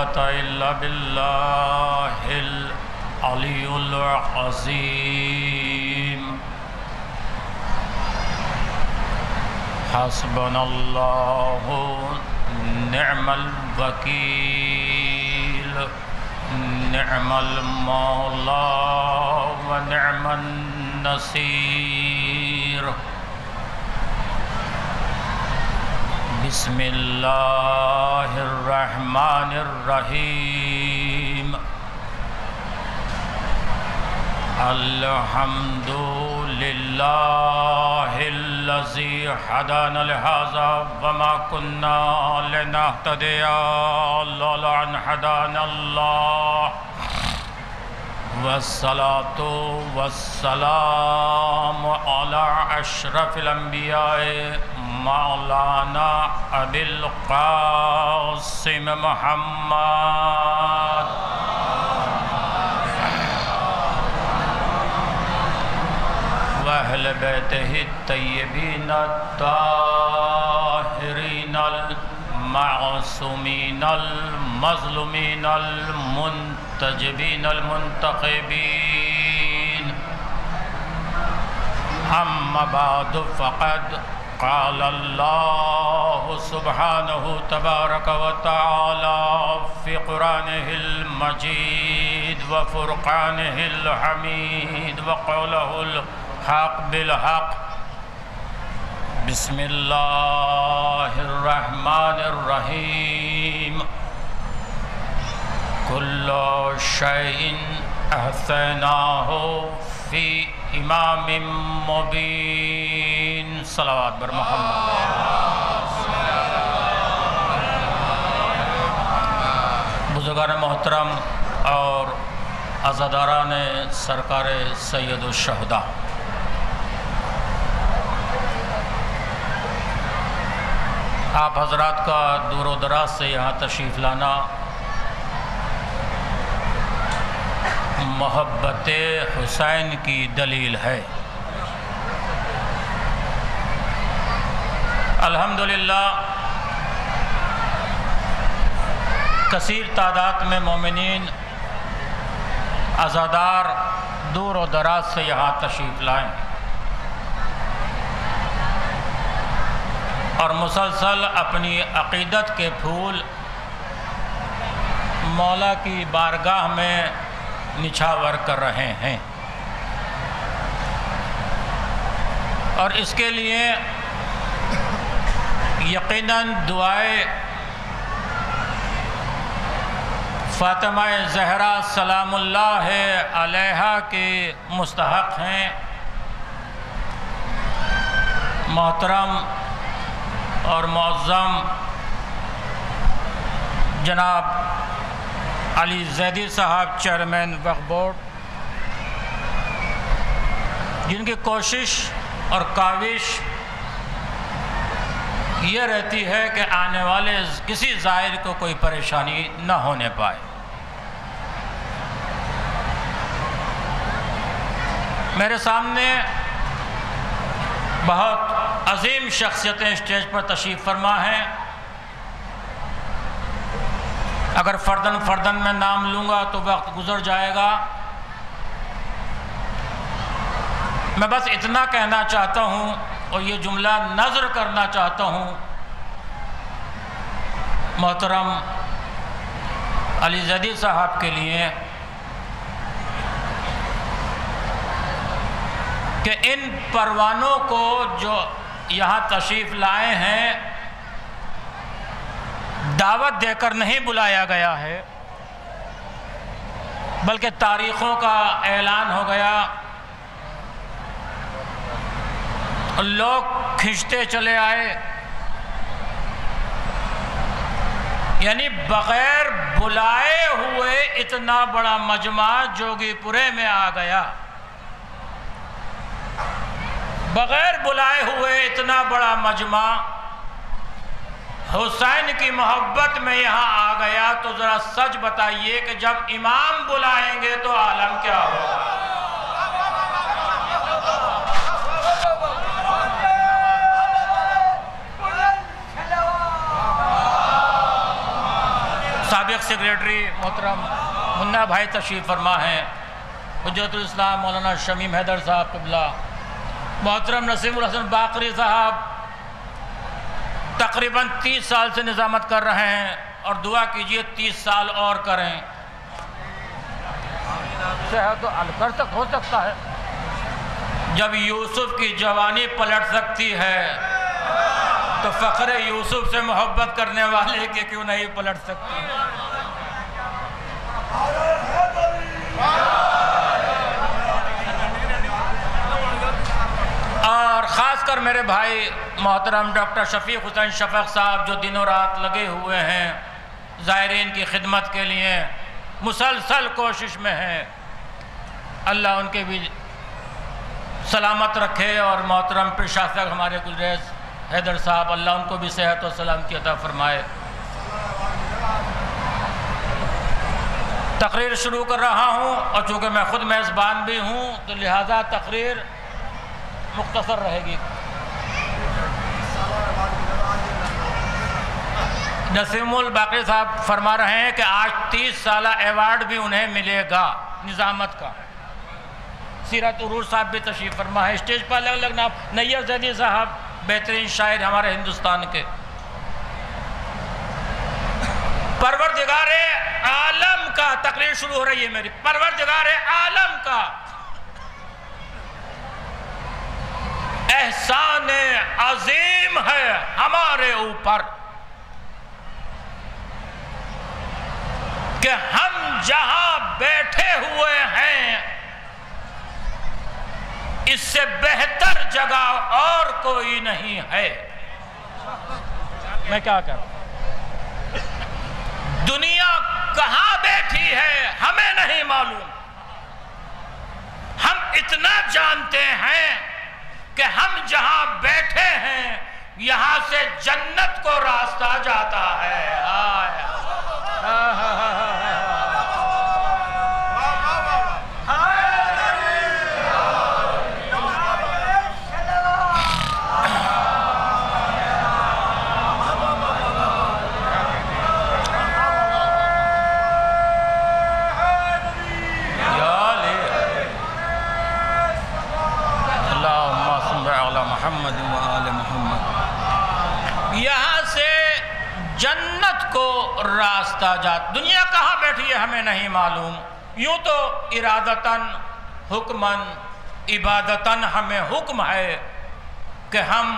قوة إلا بالله العلي العظيم حسبنا الله نعم الوكيل نعم المولى ونعم النصير بسم الله الرحمن الرحيم الحمد لله الذي هدانا لهذا وما كنا لنهتدي لولا أن هدانا الله والصلاة والسلام على أشرف الأنبياء مولانا أبي القاسم محمد وأهل بيته الطيبين الطاهرين المعصومين المظلومين المنتجبين المنتخبين أما بعد فقد قال الله سبحانه تبارك وتعالى في قرآنه المجيد وفرقانه الحميد وقوله الحق بالحق بسم الله الرحمن الرحيم كل شيء أحصيناه في إمام مبين صلوات بر محمد بزرگان محترم اور عزاداران سرکار سید الشہداء، آپ حضرات کا دور و دراز سے یہاں تشریف لانا محبت حسین کی دلیل ہے۔ الحمدللہ کثیر تعداد میں مومنین عزادار دور و دراز سے یہاں تشریف لائیں اور مسلسل اپنی عقیدت کے پھول مولا کی بارگاہ میں نچھاور کر رہے ہیں، اور اس کے لیے یقیناً دعائے فاطمہ زہرا سلام اللہ علیہا کے مستحق ہیں۔ محترم اور معظم جناب علی زیدی صاحب چیئرمین وقف بورڈ، جن کی کوشش اور کاوش یہ رہتی ہے کہ آنے والے کسی زائر کو کوئی پریشانی نہ ہونے پائے۔ میرے سامنے بہت عظیم شخصیتیں اسٹیج پر تشریف فرما ہیں، اگر فردن فردن میں نام لوں گا تو وقت گزر جائے گا۔ میں بس اتنا کہنا چاہتا ہوں اور یہ جملہ نظر کرنا چاہتا ہوں، محترم علی زیدی صاحب کے لیے، کہ ان پروانوں کو جو یہاں تشریف لائے ہیں دعوت دے کر نہیں بلایا گیا ہے، بلکہ تاریخوں کا اعلان ہو گیا، لوگ کھنچتے چلے آئے، یعنی بغیر بلائے ہوئے اتنا بڑا مجمع جوگی پورے میں آ گیا، بغیر بلائے ہوئے اتنا بڑا مجمع حسین کی محبت میں یہاں آ گیا، تو ذرا سچ بتائیے کہ جب امام بلائیں گے تو عالم کیا ہوگا؟ سابق سیکریٹری محترم منا بھائی تشریف فرما ہیں، حجت الاسلام مولانا شمیم حیدر صاحب قبلہ، محترم نسیم الحسن باقری صاحب تقریباً 30 سال سے نظامت کر رہے ہیں اور دعا کیجئے 30 سال اور کریں، صحت تو الکر تک ہو سکتا ہے۔ جب یوسف کی جوانی پلٹ سکتی ہے تو فخر یوسف سے محبت کرنے والے کے کیوں نہیں پلٹ سکتی؟ اور خاص کر میرے بھائی محترم ڈاکٹر شفیق حسین شفق صاحب جو دنوں رات لگے ہوئے ہیں زائرین کی خدمت کے لیے، مسلسل کوشش میں ہیں، اللہ ان کے بھی سلامت رکھے، اور محترم پرشاسک ہمارے گلریز حیدر صاحب، اللہ ان کو بھی صحت و سلامتی عطا فرمائے۔ تقریر شروع کر رہا ہوں، اور چونکہ میں خود میزبان بھی ہوں تو لہٰذا تقریر مختصر رہے گی۔ نسیم الباقری صاحب فرما رہے ہیں کہ آج 30 سالہ ایوارڈ بھی انہیں ملے گا نظامت کا۔ سیرت عروج صاحب بھی تشریف فرما ہے، اسٹیج پر الگ الگ نام، نیّر زیدی صاحب بہترین شاعر ہمارے ہندوستان کے۔ پروردگار عالم کا تقریر شروع ہو رہی ہے میری، پروردگار عالم کا احسان عظیم ہے ہمارے اوپر کہ ہم جہاں بیٹھے ہوئے ہیں اس سے بہتر جگہ اور کوئی نہیں ہے۔ میں کیا کروں؟ دنیا کہاں بیٹھی ہے ہمیں نہیں معلوم، ہم اتنا جانتے ہیں کہ ہم جہاں بیٹھے ہیں یہاں سے جنت کو راستہ جاتا ہے۔ یہاں سے جنت کو راستہ جاتا، دنیا کہاں بیٹھی ہے ہمیں نہیں معلوم، یوں تو ارادتاً حکماً عبادتاً ہمیں حکم ہے کہ ہم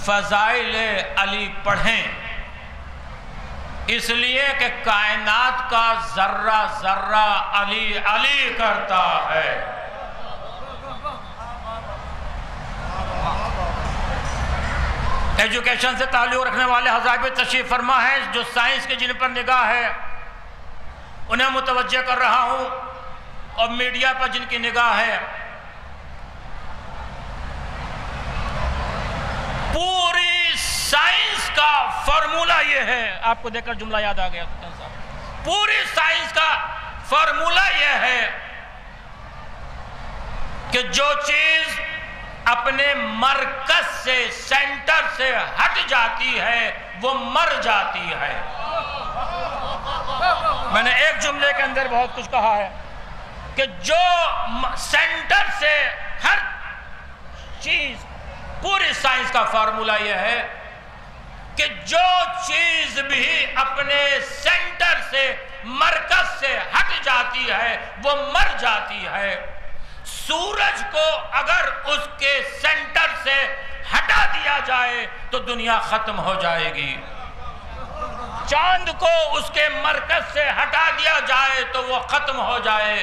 فضائل علی پڑھیں، اس لیے کہ کائنات کا ذرہ ذرہ علی علی کرتا ہے۔ ایجوکیشن سے تعلق رکھنے والے حضرات بھی تشریف فرما ہے، جو سائنس کی جن پر نگاہ ہے انہیں متوجہ کر رہا ہوں، اور میڈیا پر جن کی نگاہ ہے، پوری سائنس کا فارمولہ یہ ہے، آپ کو دیکھ کر جملہ یاد آ گیا، پوری سائنس کا فارمولہ یہ ہے کہ جو چیز اپنے مرکز سے سینٹر سے ہٹ جاتی ہے وہ مر جاتی ہے۔ میں نے ایک جملے کے اندر بہت کچھ کہا ہے کہ جو سینٹر سے ہر چیز، پوری سائنس کا فارمولہ یہ ہے کہ جو چیز بھی اپنے سینٹر سے مرکز سے ہٹ جاتی ہے وہ مر جاتی ہے۔ سورج کو اگر اس کے سینٹر سے ہٹا دیا جائے تو دنیا ختم ہو جائے گی، چاند کو اس کے مرکز سے ہٹا دیا جائے تو وہ ختم ہو جائے،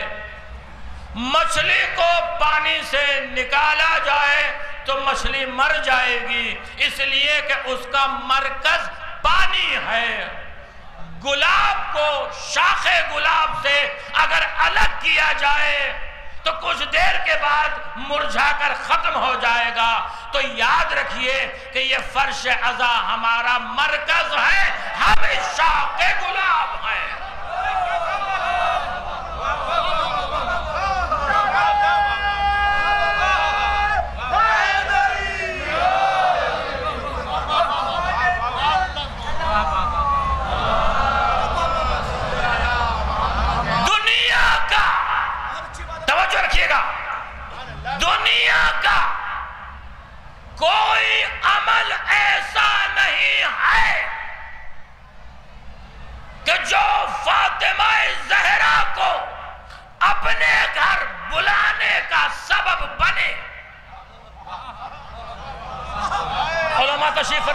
مچھلی کو پانی سے نکالا جائے تو مچھلی مر جائے گی، اس لیے کہ اس کا مرکز پانی ہے۔ گلاب کو شاخ گلاب سے اگر الگ کیا جائے تو کچھ دیر کے بعد مرجھا کر ختم ہو جائے گا۔ تو یاد رکھیے کہ یہ فرش عزا ہمارا مرکز ہے، ہم شاخ گلاب ہیں۔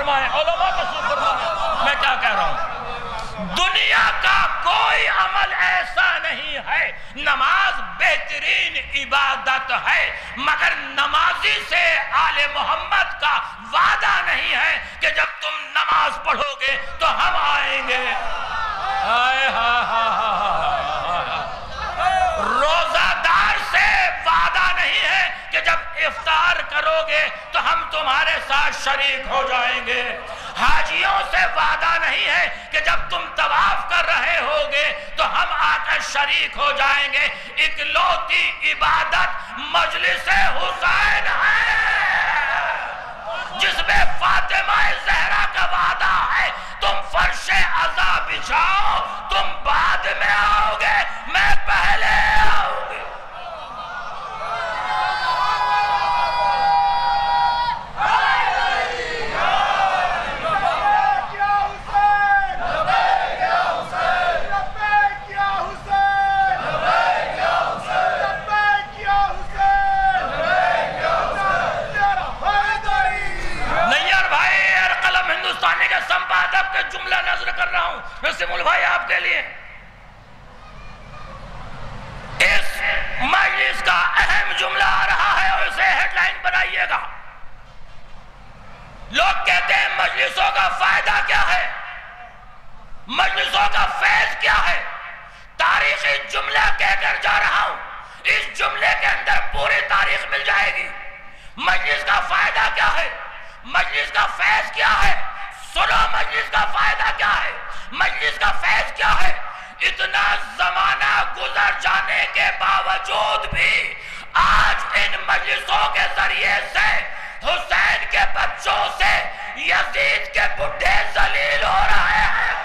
فرمائیں، علماء نصیب فرمائیں۔ میں کیا کہہ رہا ہوں؟ دنیا کا کوئی عمل ایسا نہیں ہے، نماز بہترین عبادت ہے، مگر نمازی سے آل محمد کا وعدہ نہیں ہے کہ جب تم نماز پڑھو گے تو ہم آئیں گے۔ روزہ دار سے وعدہ نہیں ہے کہ جب افطار کرو گے تو ہم تمہارے ساتھ شریک ہو جائیں گے۔ حاجیوں سے وعدہ نہیں ہے کہ جب تم طواف کر رہے ہوگے تو ہم آ کر شریک ہو جائیں گے۔ اکلوتی عبادت مجلس حسین ہے، جس میں فاطمہ زہرا کا وعدہ ہے، تم فرش عزا بچھاؤ، تم بعد میں آؤ گے، میں پہلے آؤں گی۔ سمپادک کے جملہ نظر کر رہا ہوں نسیم البھائی آپ کے لیے۔ اس مجلس کا اہم جملہ آ رہا ہے اور اسے ہیڈ لائن بنائیے گا۔ لوگ کہتے ہیں مجلسوں کا فائدہ کیا ہے، مجلسوں کا فیض کیا ہے۔ تاریخی جملہ کہہ کر جا رہا ہوں، اس جملے کے اندر پوری تاریخ مل جائے گی۔ مجلس کا فائدہ کیا ہے، مجلس کا فیض کیا ہے، سنو مجلس کا فائدہ کیا ہے، مجلس کا فیض کیا ہے۔ اتنا زمانہ گزر جانے کے باوجود بھی آج ان مجلسوں کے ذریعے سے حسین کے بچوں سے یزید کے بڈھے ذلیل ہو رہے ہیں۔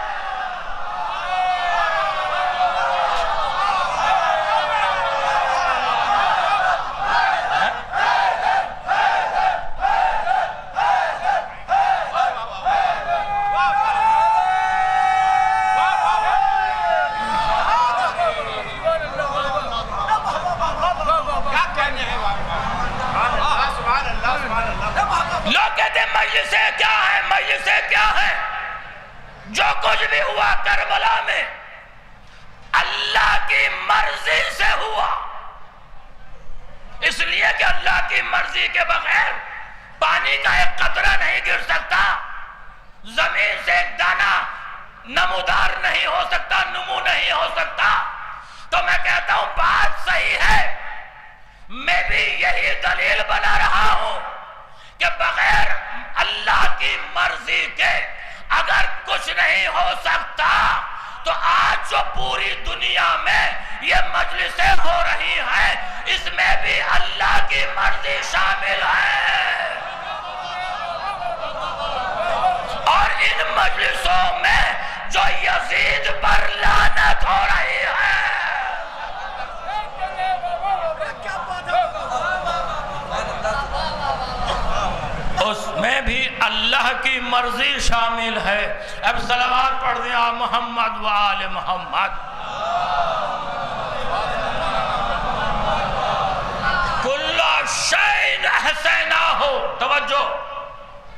مجلس کیا ہے، مجلس کیا ہے؟ جو کچھ بھی ہوا کربلا میں اللہ کی مرضی سے ہوا، اس لیے کہ اللہ کی مرضی کے بغیر پانی کا ایک قطرہ نہیں گر سکتا، زمین سے ایک دانہ نمودار نہیں ہو سکتا، نمو نہیں ہو سکتا۔ تو میں کہتا ہوں بات صحیح ہے، میں بھی یہی دلیل بنا رہا ہوں کہ بغیر اللہ کی مرضی کے اگر کچھ نہیں ہو سکتا تو آج جو پوری دنیا میں یہ مجلسیں ہو رہی ہیں اس میں بھی اللہ کی مرضی شامل ہے، اور ان مجلسوں میں جو یزید پر لعنت ہو رہی ہے اس میں بھی اللہ کی مرضی شامل ہے۔ اب صلوات پڑھ دیں آپ محمد و آل محمد۔ کل شیء احصیناہ، توجہ،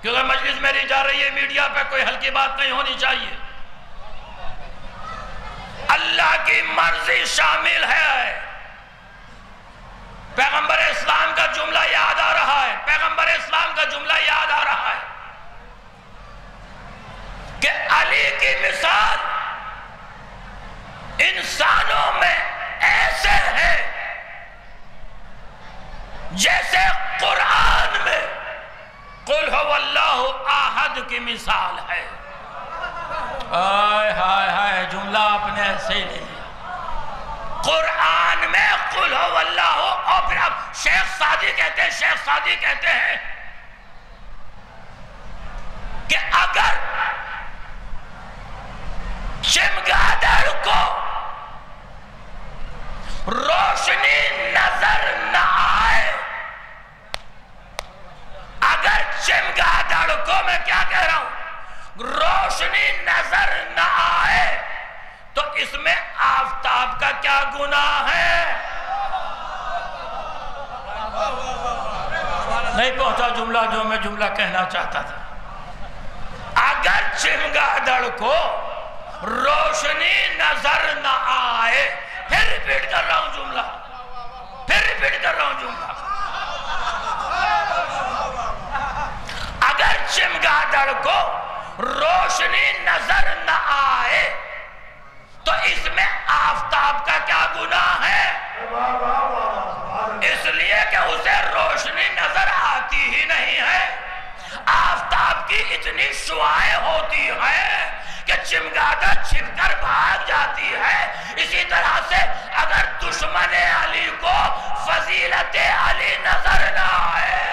کیونکہ مجلس میری جا رہی ہے، میڈیا پہ کوئی ہلکی بات نہیں ہونی چاہیے۔ اللہ کی مرضی شامل ہے۔ پیغمبر اسلام کا جملہ یاد آ رہا ہے، پیغمبر اسلام کا جملہ یاد آ رہا ہے کہ علی کی مثال انسانوں میں ایسے ہے جیسے قرآن میں قل هو اللہ احد کی مثال ہے۔ ہائے ہائے جملہ آپ نے ایسے ہی لے لیا، قرآن میں قل هو اللہ، اور پھر اب شیخ سعدی کہتے ہیں کہ اگر چمگادڑ کو روشنی نظر نہ آئے، اگر چمگادڑ کو، میں کیا کہہ رہا ہوں، روشنی نظر نہ آئے تو اس میں آفتاب کا کیا گناہ ہے؟ نہیں پہنچا جملہ جو میں جملہ کہنا چاہتا تھا۔ اگر چمگادڑ کو روشنی نظر نہ آئے، پھر ریپیٹ کر رہا ہوں جملہ، اگر چمگادڑ کو روشنی نظر نہ آئے تو اس میں آفتاب کا کیا گناہ ہے؟ اس لیے کہ اسے روشنی نظر آتی ہی نہیں ہے۔ آفتاب کی اتنی شعاعیں ہوتی ہیں کہ چمگادڑ چھپ کر بھاگ جاتی ہے۔ اسی طرح سے اگر دشمن علی کو فضیلت علی نظر نہ آئے،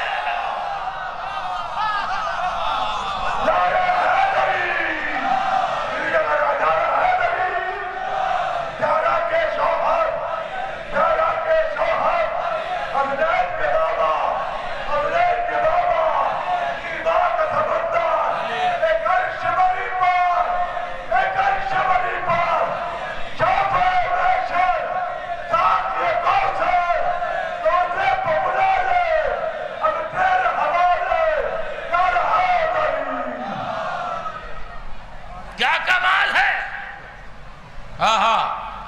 کیا کمال ہے؟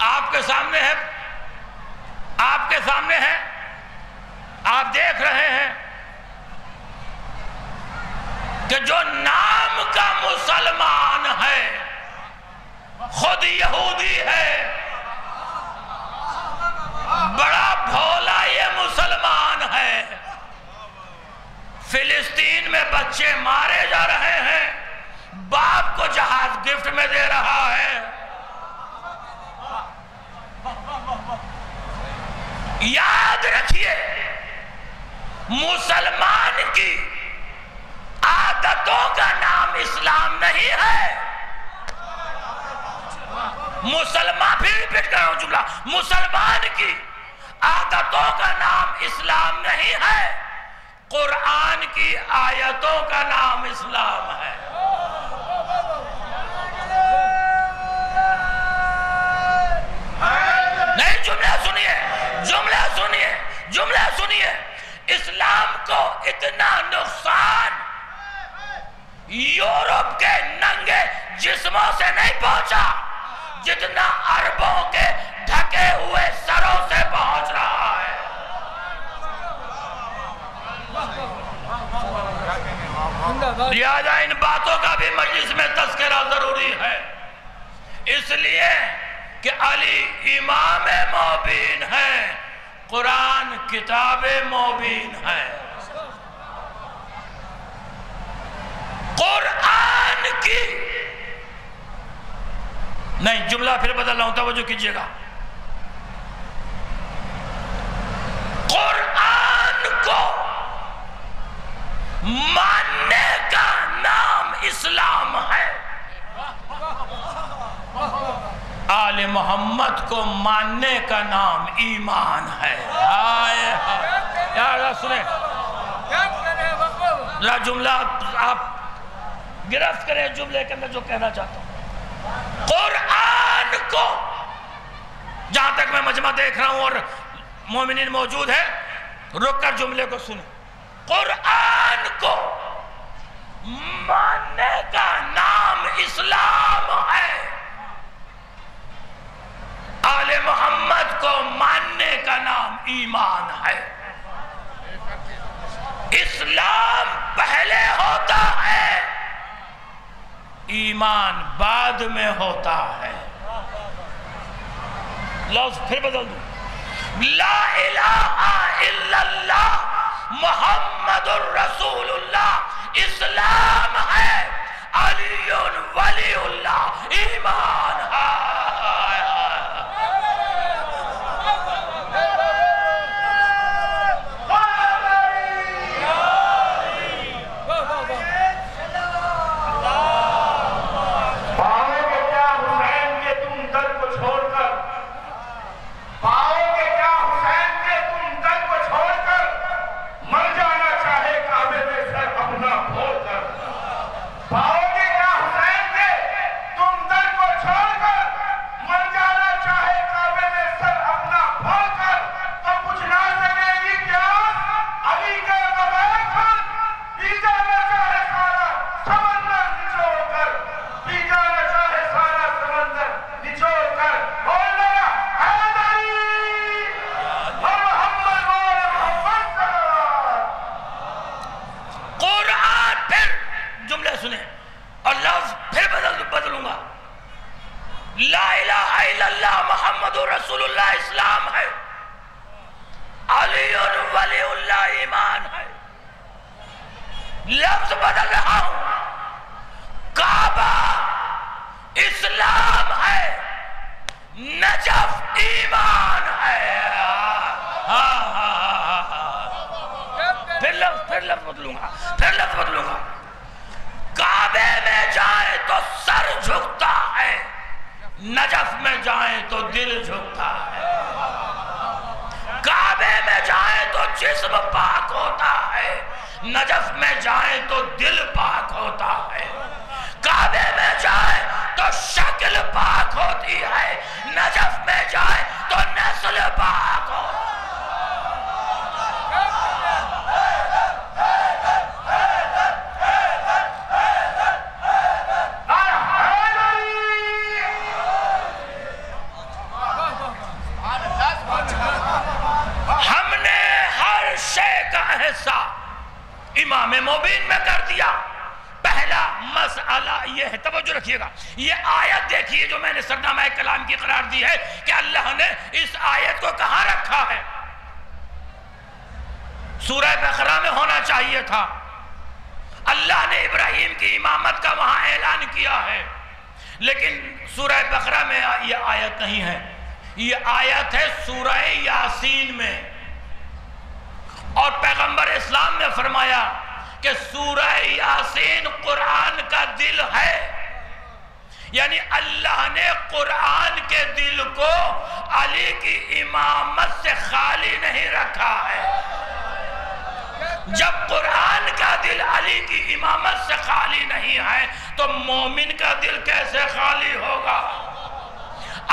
آپ کے سامنے ہے، آپ دیکھ رہے ہیں کہ جو نام کا مسلمان ہے خود یہودی ہے، بڑا بھولا یہ مسلمان ہے۔ فلسطین میں بچے مارے جا رہے ہیں، باپ کو جہاز گفٹ میں دے رہا ہے۔ یاد رکھیے، مسلمان کی عادتوں کا نام اسلام نہیں ہے۔ پھر ریپیٹ کر رہا ہوں جملہ، مسلمان کی عادتوں کا نام اسلام نہیں ہے، قرآن کی آیتوں کا نام اسلام ہے۔ نہیں، جملہ سنیے، اسلام کو اتنا نقصان یورپ کے ننگے جسموں سے نہیں پہنچا جتنا عربوں کے ڈھکے ہوئے سروں سے پہنچ رہا ہے۔ لہذا ان باتوں کا بھی مجلس میں تذکرہ ضروری ہے، اس لیے کہ علی امام مبین ہے، قرآن کتاب مبین ہے۔ قرآن کی نہیں، جملہ پھر بدل رہا ہوں، توجہ کیجئے گا۔ قرآن کو ماننے کا نام اسلام ہے، آل محمد کو ماننے کا نام ایمان ہے۔ یار سنیں، جملہ آپ گرفت کریں جملے کے اندر جو کہنا چاہتا ہوں۔ قرآن کو، جہاں تک میں مجمع دیکھ رہا ہوں اور مومنین موجود ہے، رک کر جملے کو سنیں۔ قرآن کو ماننے کا نام اسلام ہے، آل محمد کو ماننے کا نام ایمان ہے۔ اسلام پہلے ہوتا ہے، ایمان بعد میں ہوتا ہے۔ لفظ پھر بدل دوں، لا الہ الا اللہ محمد الرسول اللہ اسلام ہے، علی ولی اللہ ایمان ہے۔ پاؤ گے کیا حسین کے تم لا الہ الا اللہ محمد رسول اللہ اسلام ہے، علی ولی اللہ ایمان ہے. لفظ بدل رہا ہوں، کعبہ اسلام ہے، نجف ایمان ہے. پھر لفظ بدلوں گا. کعبے میں جائیں تو سر جھکتا ہے، نجف میں جائیں تو دل جھکتا ہے. کعبے میں جائیں تو جسم پاک ہوتا ہے، نجف میں جائیں تو دل پاک ہوتا ہے. کعبے میں جائیں تو شکل پاک ہوتی ہے، نجف میں جائیں تو نسل پاک ہوتی ہے. ہم نے ہر شے کا احساس امام مبین میں کر دیا. پہلا مسئلہ یہ ہے، توجہ رکھیے گا، یہ آیت دیکھیے جو میں نے سرنامہ کلام کی قرار دی ہے کہ اللہ نے اس آیت کو کہاں رکھا ہے. سورہ بقرہ میں ہونا چاہیے تھا. اللہ نے ابراہیم کی امامت کا وہاں اعلان کیا ہے، لیکن سورہ بقرہ میں یہ آیت نہیں ہے. یہ آیت ہے سورہ یاسین میں. اور پیغمبر اسلام نے فرمایا کہ سورہ یاسین قرآن کا دل ہے، یعنی اللہ نے قرآن کے دل کو علی کی امامت سے خالی نہیں رکھا ہے. جب قرآن کا دل علی کی امامت سے خالی نہیں ہے تو مومن کا دل کیسے خالی ہوگا؟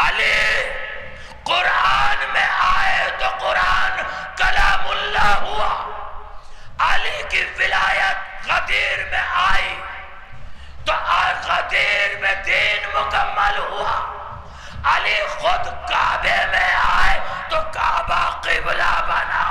علی قرآن میں آئے تو قرآن کلام اللہ ہوا. علی کی ولایت غدیر میں آئی تو غدیر میں دین مکمل ہوا. علی خود کعبے میں آئے تو کعبہ قبلہ بنا.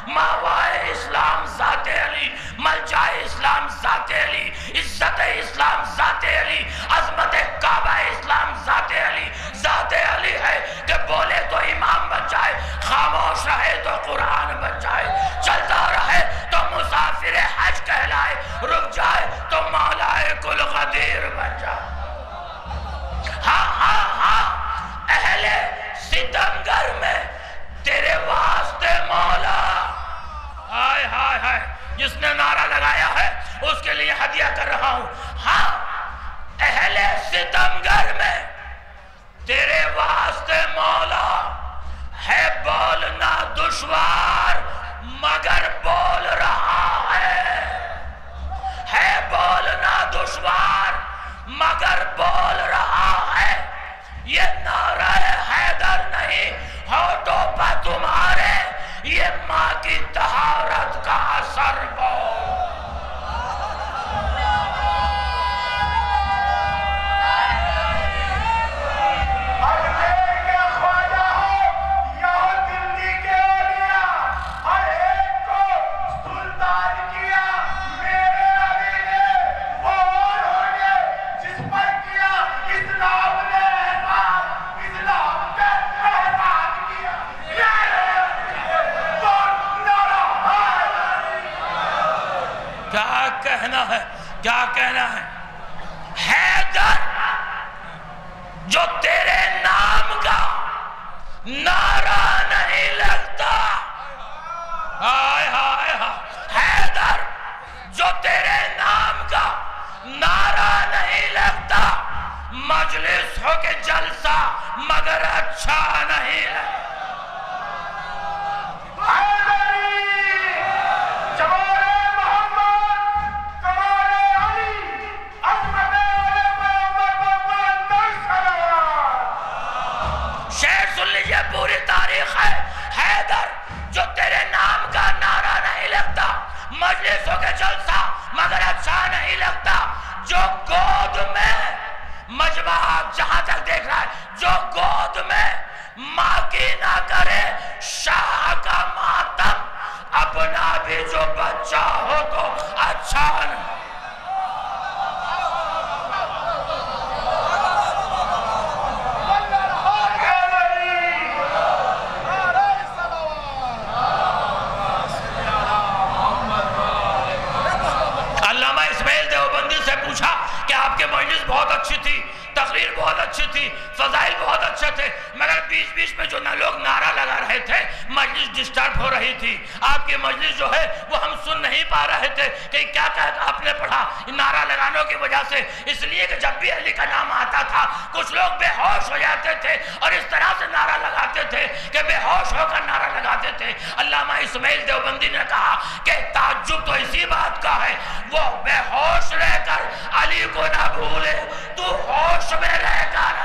ماوائے اسلام ذات علی، ملجائے اسلام ذات علی، عزت اسلام ذات علی، عظمت کعبہ اسلام ذات علی. ذات علی ہے کہ بولے تو امام بن جائے، خاموش رہے تو قرآن بن جائے، چلتا رہے تو مسافر حج کہلائے، رک جائے تو مولائے کل غدیر بن جائے. ہاں اہل ستمگر میں تیرے واسطے مولا، ہائے ہائے ہائے، جس نے نعرہ لگایا ہے اس کے لیے ہدیہ کر رہا ہوں. ہاں اہل ستمگر میں تیرے واسطے مولا ہے. بولنا دشوار مگر بول رہا ہے بولنا دشوار مگر بول رہا ہے. یہ نعرہ حیدر نہیں ہونٹوں پر تمہارے، یہ ماں کی طہارت کا اثر بول. کیا کہنا ہے؟ حیدر جو تیرے نام کا نعرہ نہیں لگتا، ہائے ہائے ہائے، حیدر جو تیرے نام کا نعرہ نہیں لگتا، مجلس ہو کے جلسہ مگر اچھا نہیں لگتا. پوری تاریخ ہے. حیدر جو تیرے نام کا نعرہ نہیں لگتا، مجلسوں کے جلسہ مگر اچھا نہیں لگتا. جو گود میں مجمع جہاں تک دیکھ رہا ہے، جو گود میں ماں کی نہ کرے شاہ کا ماتم، اپنا بھی جو بچہ ہو تو اچھا نہیں. اچھی تھی، تقریر بہت اچھی تھی، فضائل بہت اچھے تھے، مگر بیچ بیچ میں جو لوگ نعرہ لگا رہے تھے مجلس ڈسٹرب ہو رہی تھی. آپ کی مجلس جو ہے وہ ہم سن نہیں پا رہے تھے کہ کیا کہا آپ نے پڑھا نعرہ لگانوں کی وجہ سے. اس لیے کہ جب بھی علی کا نام آتا تھا کچھ لوگ بے ہوش ہو جاتے تھے اور اس طرح سے نعرہ لگاتے تھے کہ بے ہوش ہو کر نعرہ لگاتے تھے. علامہ اسماعیل دیوبندی نے کہا کہ تعجب تو اسی بات کا ہے وہ بے ہوش رہ کر علی کو نہ بھولے، تو ہوش میں رہ کر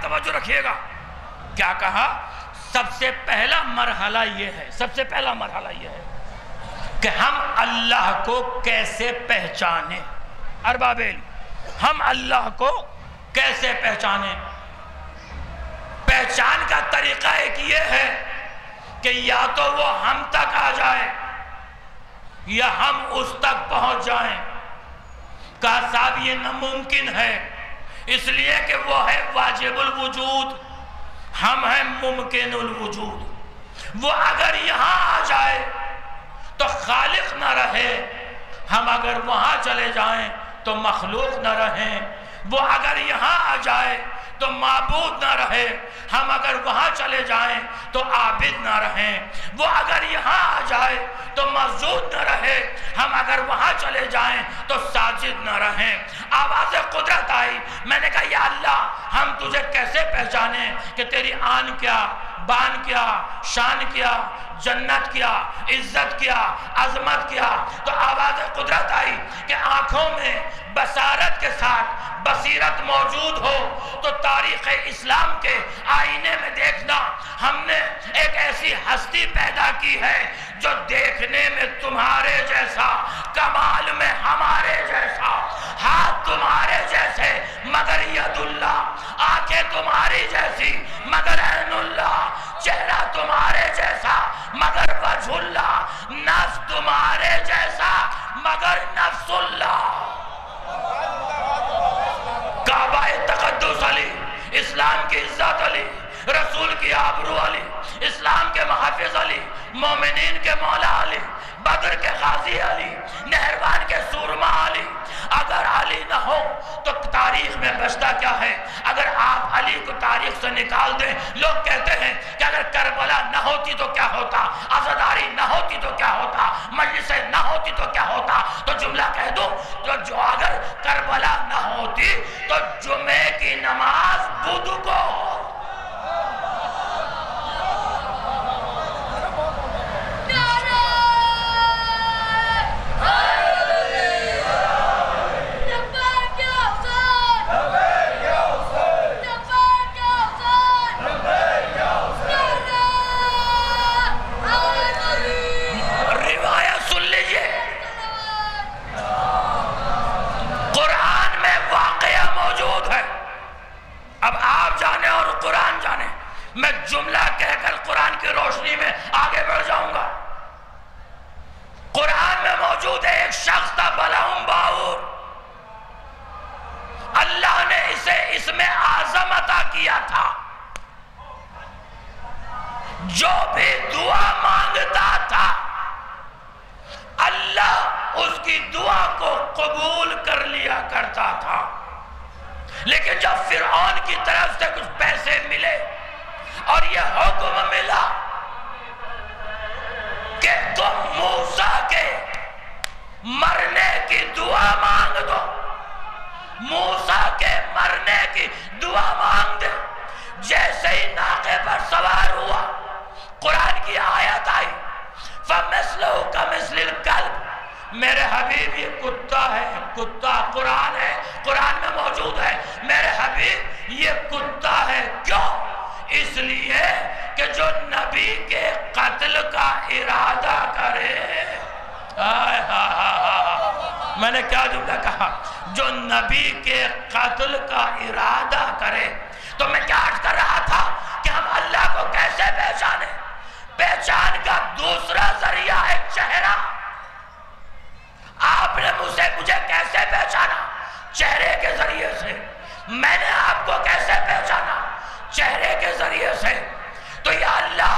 توجہ رکھیے گا. کیا کہا؟ سب سے پہلا مرحلہ یہ ہے، سب سے پہلا مرحلہ یہ ہے کہ ہم اللہ کو کیسے پہچانیں. اربابیل، ہم اللہ کو کیسے پہچانیں؟ پہچان کا طریقہ ایک یہ ہے کہ یا تو وہ ہم تک آ جائے یا ہم اس تک پہنچ جائیں. کہا صاحب یہ ناممکن ہے، اس لیے کہ وہ ہے واجب الوجود، ہم ہیں ممکن الوجود. وہ اگر یہاں آ جائے تو خالق نہ رہے، ہم اگر وہاں چلے جائیں تو مخلوق نہ رہیں. وہ اگر یہاں آ جائے تو معبود نہ رہے، ہم اگر وہاں چلے جائیں تو عابد نہ رہیں. وہ اگر یہاں آ جائے تو مسجود نہ رہے، ہم اگر وہاں چلے جائیں تو ساجد نہ رہیں. آواز قدرت آئی. میں نے کہا یا اللہ ہم تجھے کیسے پہچانیں کہ تیری آن کیا، بان کیا، شان کیا، جنت کیا، عزت کیا، عظمت کیا. تو آواز قدرت آئی کہ آنکھوں میں بصارت کے ساتھ بصیرت موجود ہو تو تاریخ اسلام کے آئینے میں دیکھنا ہم نے ایک ایسی ہستی پیدا کی ہے جو دیکھنے میں تمہارے جیسا، کمال میں ہمارے جیسا، ہاتھ تمہارے جیسے مگر ید اللہ، آنکھیں تمہاری جیسی مگر عین اللہ، چہرہ تمہارے جیسا مگر وجہ اللہ، نفس تمہارے جیسا مگر نفس اللہ. کعبہ تقدس علی، اسلام کی عزت علی، رسول کی آبرو علی، اسلام کے محافظ علی، مومنین کے مولا علی، بدر کے غازی علی، نہروان کے سورما علی. اگر علی نہ ہو تو تاریخ میں بچتا کیا ہے؟ اگر آپ علی کو تاریخ سے نکال دیں، لوگ کہتے ہیں کہ اگر کربلا نہ ہوتی تو کیا ہوتا، عزاداری نہ ہوتی تو کیا ہوتا، مجلسیں نہ ہوتی تو کیا ہوتا. تو جملہ کہہ دو تو جو اگر کربلا نہ ہوتی تو جمعے کی نماز بدھ کو. میں جملہ کہہ کر قرآن کی روشنی میں آگے بڑھ جاؤں گا. قرآن میں موجود ہے ایک شخص تھا بلعم باعور، اللہ نے اسے اسم اعظم عطا کیا تھا. جو بھی دعا مانگتا تھا اللہ اس کی دعا کو قبول کر لیا کرتا تھا. لیکن جب فرعون کی طرف سے کچھ پیسے ملے اور یہ حکم ملا کہ تم موسیٰ کے مرنے کی دعا مانگ دو، موسیٰ کے مرنے کی دعا مانگ دے. جیسے ہی ناقے پر سوار ہوا قرآن کی آیت آئی فَمِثْلُهُ كَمِثْلِ الْكَلْبِ میرے حبیب یہ کتا ہے، کتا قرآن ہے، قرآن میں موجود ہے، میرے حبیب یہ کتا ہے. کیوں؟ اس لیے کہ جو نبی کے قتل کا ارادہ کرے. میں نے کیا جملہ کہا؟ جو نبی کے قتل کا ارادہ کرے. تو میں کیا عرض کر رہا تھا کہ ہم اللہ کو کیسے پہچانے؟ پہچان کا دوسرا ذریعہ ہے چہرہ. آپ نے مجھے کیسے پہچانا؟ چہرے کے ذریعے سے. میں نے آپ کو کیسے پہچانا؟ چہرے کے ذریعے سے. تو یا اللہ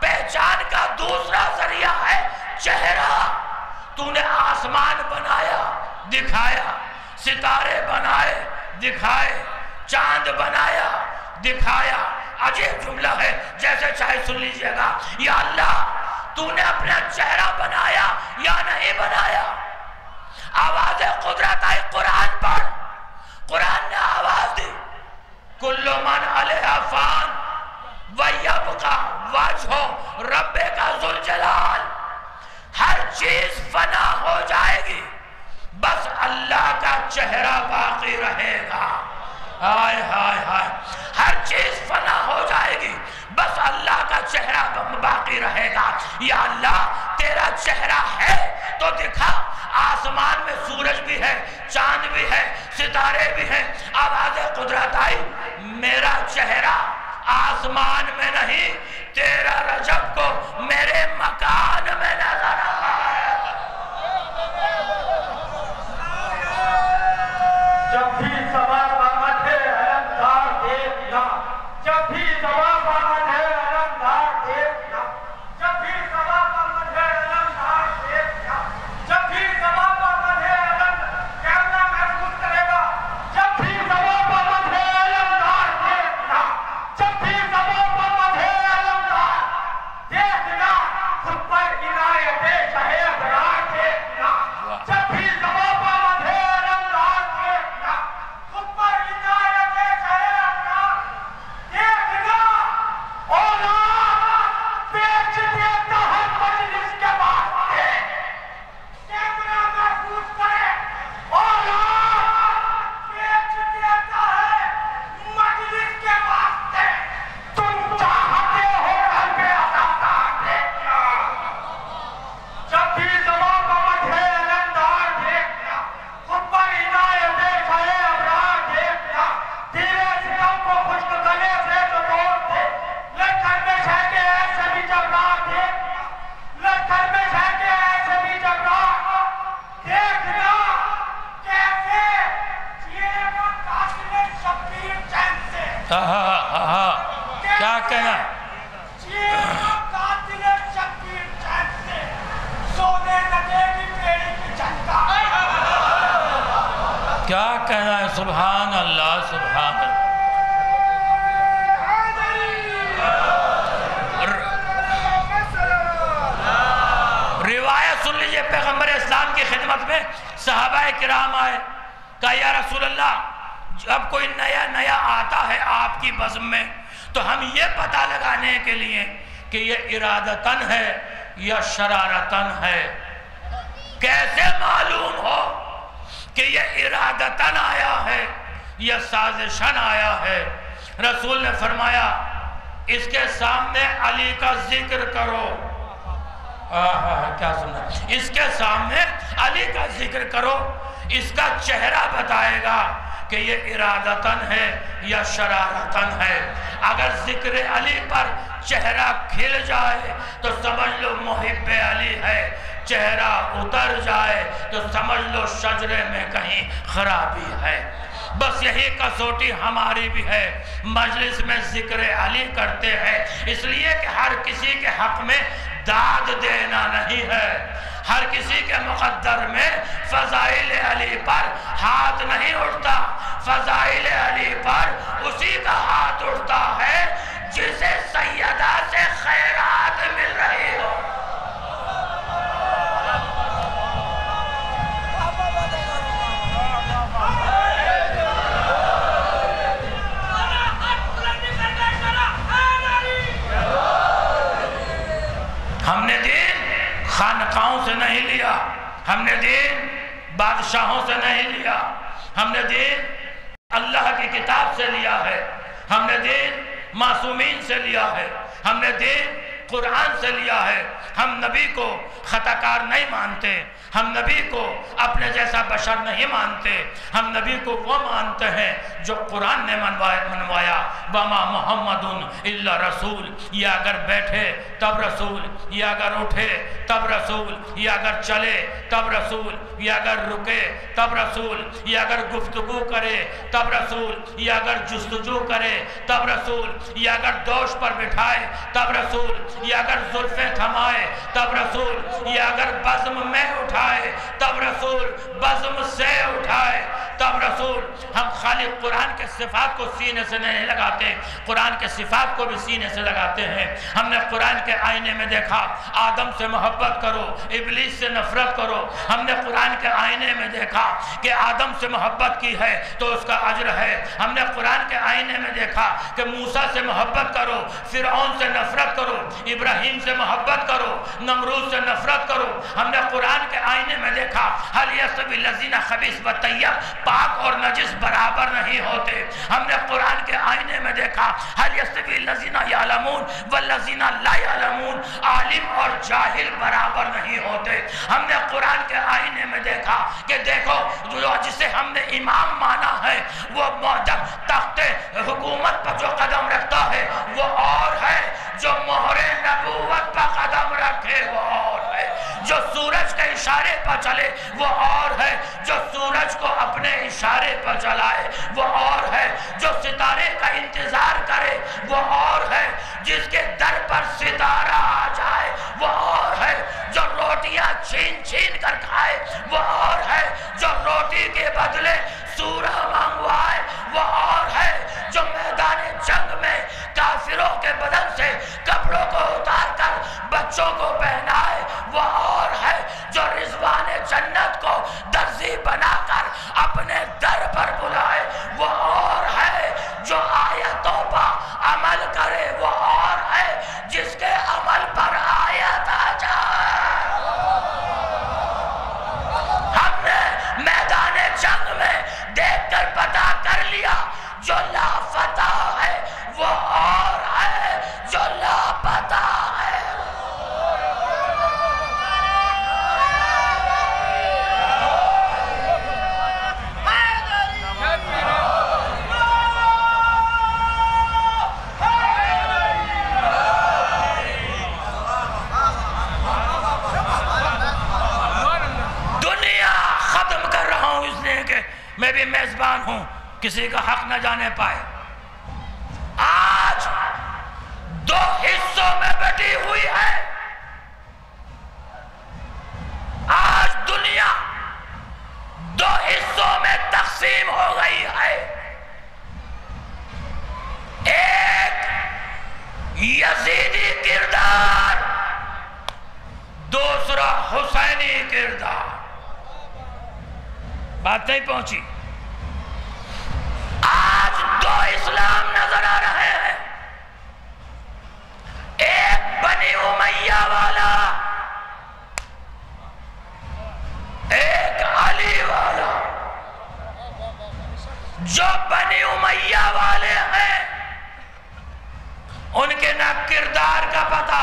پہچان کا دوسرا ذریعہ ہے چہرہ. تو نے آسمان بنایا دکھایا، ستارے بنائے دکھائے، چاند بنایا دکھایا. عجیب جملہ ہے، جیسے چاہے سن لیجئے گا. یا اللہ تو نے اپنا چہرہ بنایا یا نہیں بنایا؟ آواز قدرت آئی. قرآن پڑھ. قرآن نے آواز دی، کل من علیہا فان وَيَبْقَى وَجْهُ رَبِّكَ ذُو الْجَلَالِ. ہر چیز فنا ہو جائے گی، بس اللہ کا چہرہ باقی رہے گا. ہائے ہائے ہائے. ہر چیز فنا ہو جائے گی، بس اللہ کا چہرہ باقی رہے گا. یا اللہ تیرا چہرہ ہے تو دکھا. آسمان میں سورج بھی ہے، چاند بھی ہے، ستارے بھی ہیں. آواز قدرت آئی، میرا چہرہ آسمان میں نہیں، تیرا رجب کو میرے مکان میں نظر آیا ہے. جب بھی سوا بامت ہے علمدار دیکھنا، جب بھی سوا بامت ہے علمدار دیکھنا، جب بھی سوا بامت ہے علمدار دیکھنا، جب بھی سوا بامت ہے کیمرہ محفوظ کرے گا. جب بھی سوا بامت ہے علمدار دیکھنا، جب بھی سوا بامت ہے علمدار دیکھنا، خود پر عنایت شاہ ابرار دیکھنا. جب بھی سوا بامت ہے علمدار دیکھنا، خود پر عنایت شاہ ابرار دیکھنا. اولاد بیچ دیتا ہے مجلس کے واسطے، کیمرہ محفوظ کرے. اولاد بیچ دیتا ہے مجلس کے واسطے، تم چاہتے ہو قلب عزادار دیکھنا. جب بھی زباں بمت ہے علمدار دیکھنا، خود پر عنایت شاہ ابرار دیکھنا. تیرے ستم کو خشک گلے سے تو توڑ دے، لشکر میں شہ کے ایسے بھی جبرار دیکھنا. لشکر میں شہ کے ایسے بھی جبرار دیکھنا. کیسے جیے گا قاتل شبیر چین سے. کیا کہنا؟ جیے گا قاتل شبیر چین سے، سونے نہ دے گی پیڑی کی جھنکا. کیا کہنا ہے؟ سبحان اللہ سبحان اللہ. روایت سن لیجئے. پیغمبر اسلام کی خدمت میں صحابہ کرام آئے، کہا یا رسول اللہ جب کوئی نیا آتا ہے آپ کی بزم میں تو ہم یہ پتہ لگانے کے لیے کہ یہ ارادتاً ہے یا شرارتاً ہے، کیسے معلوم ہو کہ یہ ارادتاً آیا ہے یا سازشاً آیا ہے؟ رسول نے فرمایا اس کے سامنے علی کا ذکر کرو. کیا سننا؟ اس کے سامنے علی کا ذکر کرو، اس کا چہرہ بتائے گا کہ یہ ارادتاً ہے یا شرارتاً ہے. اگر ذکر علی پر چہرہ کھل جائے تو سمجھ لو محب علی ہے، چہرہ اتر جائے تو سمجھ لو شجرے میں کہیں خرابی ہے. بس یہی کسوٹی ہماری بھی ہے. مجلس میں ذکر علی کرتے ہیں اس لیے کہ ہر کسی کے حق میں داد دینا نہیں ہے، ہر کسی کے مقدر میں فضائل علی پر ہاتھ نہیں اٹھتا. فضائل علی پر اسی کا ہاتھ اٹھتا ہے جسے سیدہ سے خیرات مل رہی ہو. ہم نے دین خانقاہوں سے نہیں لیا، ہم نے دین بادشاہوں سے نہیں لیا، ہم نے دین اللہ کی کتاب سے لیا ہے، ہم نے دین معصومین سے لیا ہے، ہم نے دین قرآن سے لیا ہے۔ ہم نبی کو خطا کار نہیں مانتے، ہم نبی کو اپنے جیسا بشر نہیں مانتے، ہم نبی کو وہ مانتے ہیں جو قرآن نے منوایا۔ وما محمد الا رسول، یہ اگر بیٹھے تب رسول، یہ اگر اٹھے تب رسول، یہ اگر چلے تب رسول، یہ اگر رکے تب رسول، یہ اگر گفتگو کرے تب رسول، یہ اگر جستجو کرے تب رسول، یہ اگر دوش پر بٹھائے تب رسول، یہ اگر زلفیں تھمائے تب رسول، یہ اگر بزم میں اٹھائے تب رسول، بزم سے اٹھائے تب رسول۔ ہم خالی قرآن کے صفات کو سینے سے نہیں لگاتے، قرآن کے صفات کو بھی سینے سے لگاتے ہیں۔ ہم نے قرآن کے آئینے میں دیکھا آدم سے محبت کرو، ابلیس سے نفرت کرو۔ ہم نے قرآن کے آئینے میں دیکھا کہ آدم سے محبت کی ہے تو اس کا اجر ہے۔ ہم نے قرآن کے آئینے میں دیکھا کہ موسیٰ سے محبت کرو، فرعون سے نفرت کرو، ابراہیم سے محبت کرو، نمرود سے نفرت کرو۔ ہم نے قرآن کے آئینے میں دیکھا هل يستوي الذين خبيث والطيب، پاک اور نجس برابر نہیں ہوتے۔ ہم نے قرآن کے آئینے میں دیکھا هل يستوي الذين يعلمون والذين لا يعلمون، عالم اور جاہل برابر نہیں ہوتے۔ ہم نے قرآن کے آئینے میں دیکھا کہ دیکھو جسے ہم نے امام مانا ہے وہ جب تخت حکومت پر جو قدم رکھتا ہے وہ اور ہے، جو مہر نبوت پر قدم رکھے وہ اور ہے، جو سورج کے اشارے پر چلے وہ اور ہے، جو سورج کو اپنے اشارے پر چلائے وہ اور ہے، جو ستارے کا انتظار کرے وہ اور ہے، جس کے در پر ستارہ آ جائے وہ اور ہے، جو روٹیاں چھین چھین کر کھائے وہ اور ہے، جو روٹی کے بدلے سورہ منگوائے وہ اور ہے، جو میدان جنگ میں کافروں کے بدن سے کپڑوں کو اتار کر بچوں کو پہنائے وہ اور ہے، جو رضوان جنت کو درزی بنا کر اپنے در پر بلائے وہ اور ہے، جو آیتوں پر عمل کرے وہ اور ہے، جس کے عمل پر آیت آ جائے۔ ہم نے میدان جنگ میں دیکھ کر پتہ کر لیا جو لافتہ ہے وہ اور ہے، جو لاپتہ ہے۔ دنیا ختم کر رہا ہوں اس لیے کہ میں بھی میزبان ہوں، کسی کا حق نہ جانے پائے۔ آج دو حصوں میں بٹی ہوئی ہے، آج دنیا دو حصوں میں تقسیم ہو گئی ہے۔ ایک یزیدی کردار، دوسرا حسینی کردار۔ بات نہیں پہنچی؟ آج دو اسلام نظر آ رہے ہیں، ایک بنی امیہ والا، ایک علی والا۔ جو بنی امیہ والے ہیں ان کے نہ کردار کا پتہ،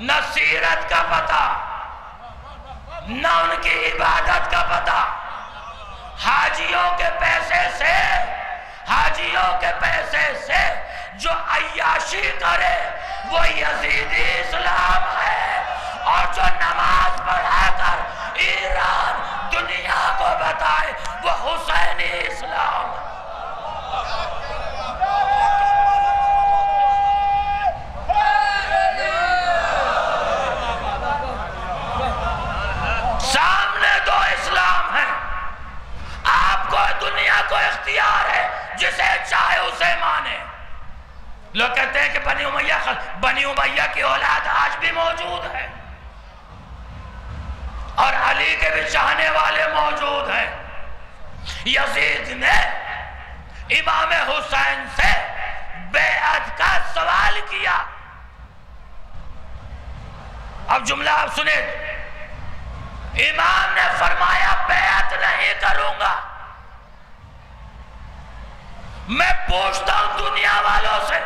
نہ سیرت کا پتہ، نہ ان کی عبادت کا پتہ۔ حاجیوں کے پیسے سے جو عیاشی کرے وہ یزیدی اسلام ہے، اور جو نماز پڑھا کر ایران دنیا کو بتائے وہ حسینی اسلام ہے۔ سامنے دو اسلام ہیں، آپ کو دنیا کو اختیار ہے، جسے چاہے اسے مانے۔ لوگ کہتے ہیں کہ بنی امیہ کی اولاد آج بھی موجود ہے، اور علی کے بھی چاہنے والے موجود ہیں۔ یزید نے امام حسین سے بیعت کا سوال کیا۔ اب جملہ آپ سنیں، امام نے فرمایا بیعت نہیں کروں گا. میں پوچھتا ہوں دنیا والوں سے،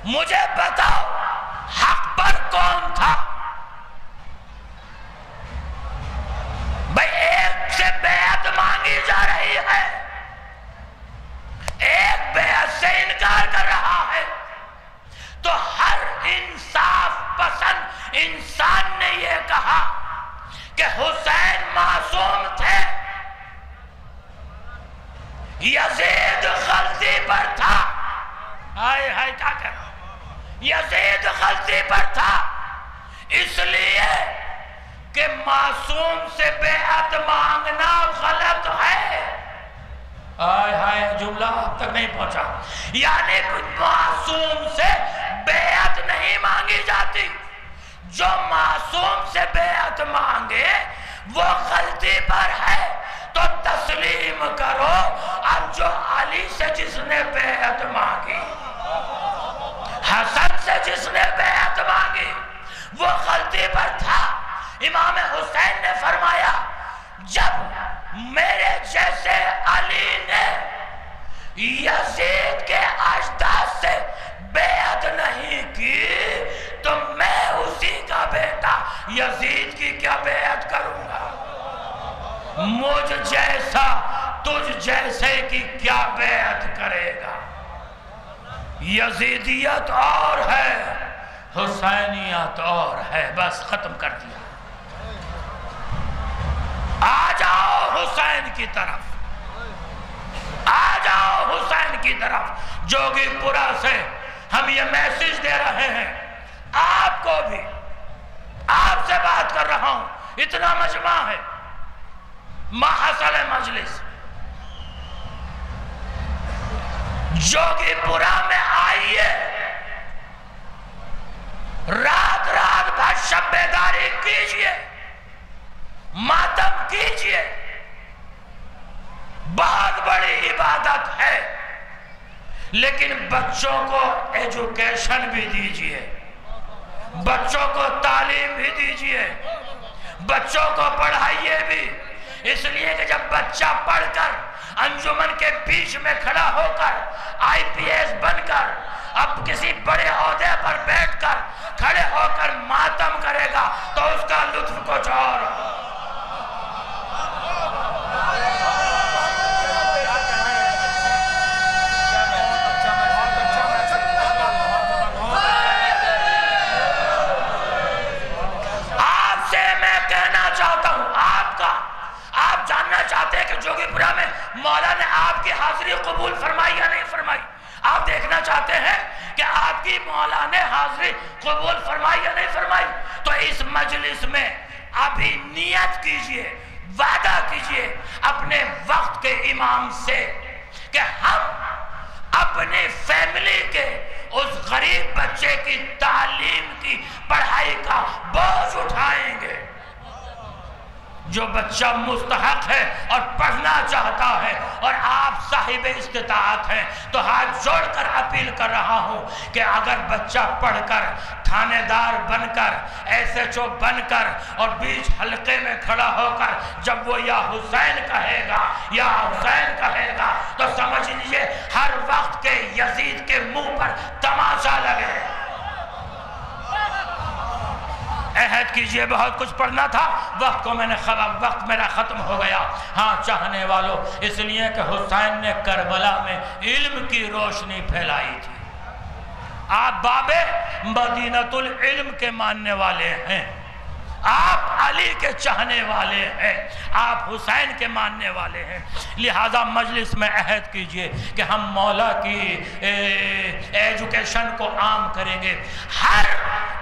مجھے بتاؤ حق پر کون تھا؟ بھئی ایک سے بیعت مانگی جا رہی ہے، ایک بیعت سے انکار کر رہا ہے. تو ہر انصاف پسند انسان نے یہ کہا کہ حسین معصوم تھے، یزید غلطی پر تھا. ہائے ہائے کیا کہہ رہا ہوں، یزید غلطی پر تھا اس لیے کہ معصوم سے بیعت مانگنا غلط ہے. ہائے ہائے جملہ اب تک نہیں پہنچا. یعنی معصوم سے بیعت نہیں مانگی جاتی. جو معصوم سے بیعت مانگے وہ غلطی پر ہے تو تسلیم کرو. اب جو علی سے جس نے بیعت مانگی، حسن سے جس نے بیعت مانگی، وہ غلطی پر تھا. امام حسین نے فرمایا جب میرے جیسے علی نے یزید کے اجداد سے بیعت نہیں کی تو میں اسی کا بیٹا یزید کی کیا بیعت کروں گا؟ مجھ جیسا تجھ جیسے کی کیا بیعت کرے گا؟ یزیدیت اور ہے، حسینیت اور ہے. بس ختم کر دیا. آ جاؤ حسین کی طرف، آ جاؤ حسین کی طرف. جوگی پورا سے ہم یہ میسج دے رہے ہیں آپ کو بھی. آپ سے بات کر رہا ہوں، اتنا مجمع ہے، محصل مجلس. جوگی پورا میں آئیے، رات رات بھر شب بیداری کیجئے، ماتم کیجئے. بہت بڑی عبادت ہے. لیکن بچوں کو ایجوکیشن بھی دیجئے، بچوں کو تعلیم بھی دیجئے، بچوں کو پڑھائیے بھی. اس لیے کہ جب بچہ پڑھ کر انجمن کے بیچ میں کھڑا ہو کر آئی پی ایس بن کر اب کسی بڑے عہدے پر بیٹھ کر کھڑے ہو کر ماتم کرے گا تو اس کا لطف کچھ اور. آپ سے میں کہنا چاہتا ہوں، آپ جاننا چاہتے ہیں کہ جوگی پورا میں مولا نے آپ کی حاضری قبول فرمائی یا نہیں فرمائی؟ آپ دیکھنا چاہتے ہیں کہ آپ کی مولا نے حاضری قبول فرمائی یا نہیں فرمائی؟ تو اس مجلس میں ابھی نیت کیجئے، وعدہ کیجئے اپنے وقت کے امام سے کہ ہم اپنی فیملی کے اس غریب بچے کی تعلیم کی پڑھائی کا بوجھ اٹھائیں گے. جو بچہ مستحق ہے اور پڑھنا چاہتا ہے اور آپ صاحب استطاعت ہیں تو ہاتھ جوڑ کر اپیل کر رہا ہوں کہ اگر بچہ پڑھ کر تھانے دار بن کر ایس ایچ او بن کر اور بیچ حلقے میں کھڑا ہو کر جب وہ یا حسین کہے گا یا حسین کہے گا تو سمجھ لیجئے ہر وقت کے یزید کے منہ پر تماشا لگے. عہد کیجئے. بہت کچھ پڑھنا تھا، وقت کو میں نے وقت میرا ختم ہو گیا. ہاں چاہنے والوں، اس لیے کہ حسین نے کربلا میں علم کی روشنی پھیلائی تھی. آپ باب مدینۃ العلم کے ماننے والے ہیں، آپ علی کے چاہنے والے ہیں، آپ حسین کے ماننے والے ہیں. لہذا مجلس میں عہد کیجئے کہ ہم مولا کی ایجوکیشن کو عام کریں گے. ہر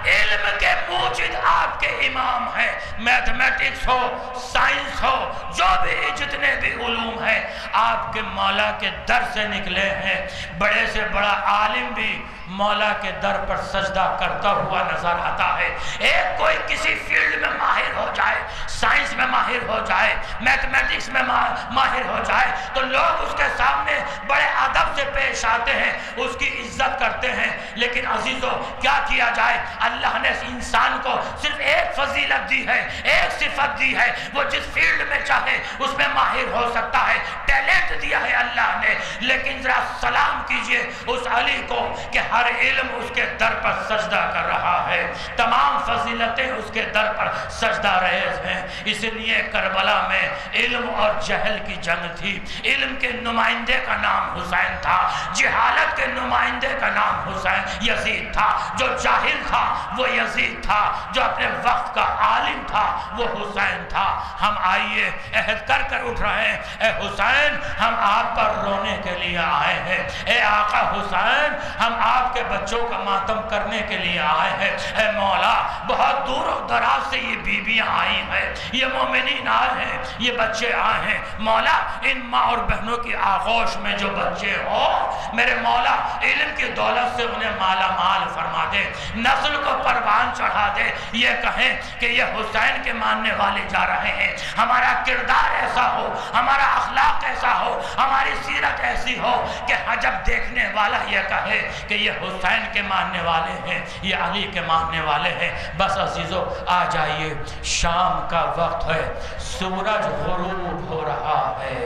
علم کے موجد آپ کے امام ہیں، میتھمیٹکس ہو، سائنس ہو، جو بھی جتنے بھی علوم ہیں آپ کے مولا کے در سے نکلے ہیں. بڑے سے بڑا عالم بھی مولا کے در پر سجدہ کرتا ہوا نظر آتا ہے. ایک کوئی کسی فیلڈ میں ماہر ہو جائے، سائنس میں ماہر ہو جائے، میتھمیٹکس میں ماہر ہو جائے تو لوگ اس کے سامنے بڑے ادب سے پیش آتے ہیں، اس کی عزت کرتے ہیں، لیکن عزیزو کیا کیا جائے، اللہ نے انسان کو صرف ایک فضیلت دی ہے، ایک صفت دی ہے، وہ جس فیلڈ میں چاہے اس میں ماہر ہو سکتا ہے، ٹیلنٹ دیا ہے اللہ نے، لیکن ذرا سلام کیجئے اس علی کو کہ ہر علم اس کے در پر سجدہ کر رہا ہے، تمام فضیلتیں اس کے در پر سجدہ ریز ہیں۔ اس لیے کربلا میں علم اور جہل کی جنگ تھی، علم کے نمائندے کا نام حسین تھا، جہالت کے نمائندے کا نام حسین یزید تھا، جو جاہل تھا وہ یزید تھا، جو اپنے وقت کا عالم تھا وہ حسین تھا۔ ہم آئیے عہد کر کر اٹھ رہے ہیں، اے حسین ہم آپ پر رونے کے لیے آئے ہیں، اے آقا حسین ہم آپ کے بچوں کا ماتم کرنے کے لیے آئے ہیں، اے مولا بہت دور و دراز سے یہ بیویاں آئی ہیں، یہ مومنین آئے ہیں، یہ بچے آئے ہیں، مولا ان ماں اور بہنوں کی آغوش میں جو بچے ہوں میرے مولا علم کی دولت سے انہیں مالا مال فرما دے، نسل کو پروان چڑھا دے، یہ کہیں کہ یہ حسین کے ماننے والے جا رہے ہیں، ہمارا کردار ایسا ہو، ہمارا اخلاق ایسا ہو، ہماری سیرت ایسی ہو کہ جب دیکھنے والا یہ کہے کہ یہ حسین کے ماننے والے ہیں، یہ علی کے ماننے والے ہیں۔ بس عزیزو آ جائیے، شام کا وقت ہے، سورج غروب ہو رہا ہے،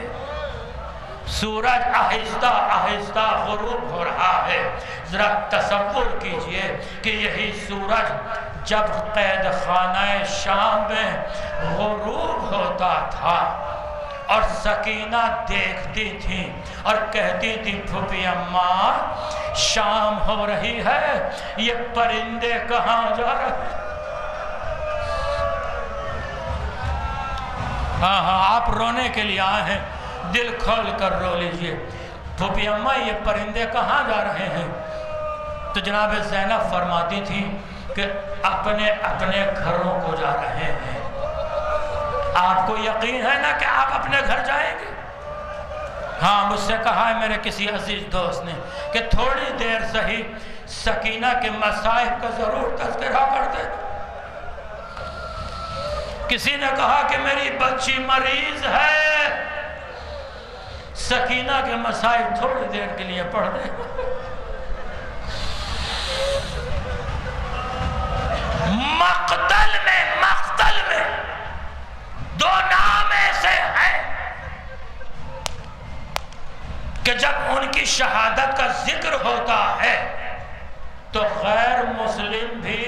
سورج آہستہ آہستہ غروب ہو رہا ہے۔ ذرا تصور کیجئے کہ یہی سورج جب قید خانہ شام میں غروب ہوتا تھا اور سکینہ دیکھتی تھی اور کہتی تھی پھوپھی اماں شام ہو رہی ہے، یہ پرندے کہاں جا رہے ہیں؟ ہاں آپ رونے کے لیے آئے ہیں، دل کھول کر رو لیجئے، پھوپھی اماں یہ پرندے کہاں جا رہے ہیں؟ تو جناب زینب فرماتی تھی کہ اپنے اپنے گھروں کو جا رہے ہیں۔ آپ کو یقین ہے نا کہ آپ اپنے گھر جائیں گے؟ ہاں مجھ سے کہا ہے میرے کسی عزیز دوست نے کہ تھوڑی دیر صحیح سکینہ کے مصائب کا ضرور تذکرہ کر دے۔ کسی نے کہا کہ میری بچی مریض ہے، سکینہ کے مصائب تھوڑی دیر کے لیے پڑھ دے۔ مقتل میں دو نام ایسے ہیں کہ جب ان کی شہادت کا ذکر ہوتا ہے تو غیر مسلم بھی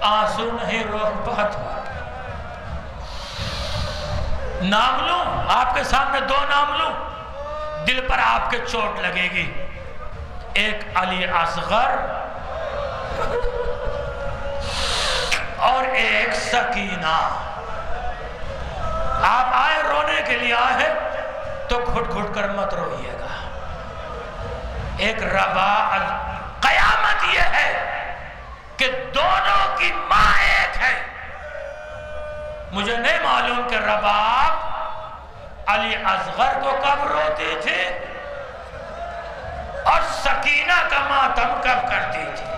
آنسو نہیں روک پاتا۔ نام لوں آپ کے سامنے، دو نام لوں، دل پر آپ کے چوٹ لگے گی۔ ایک علی اصغر اور ایک سکینہ۔ آپ آئے رونے کے لیے آئے ہیں تو گھٹ گھٹ کر مت روئیے گا۔ ایک ربا قیامت یہ ہے کہ دونوں کی ماں ایک ہے۔ مجھے نہیں معلوم کہ رباب علی اصغر کو کب روتی تھی اور سکینہ کا ماتم کب کرتی تھی۔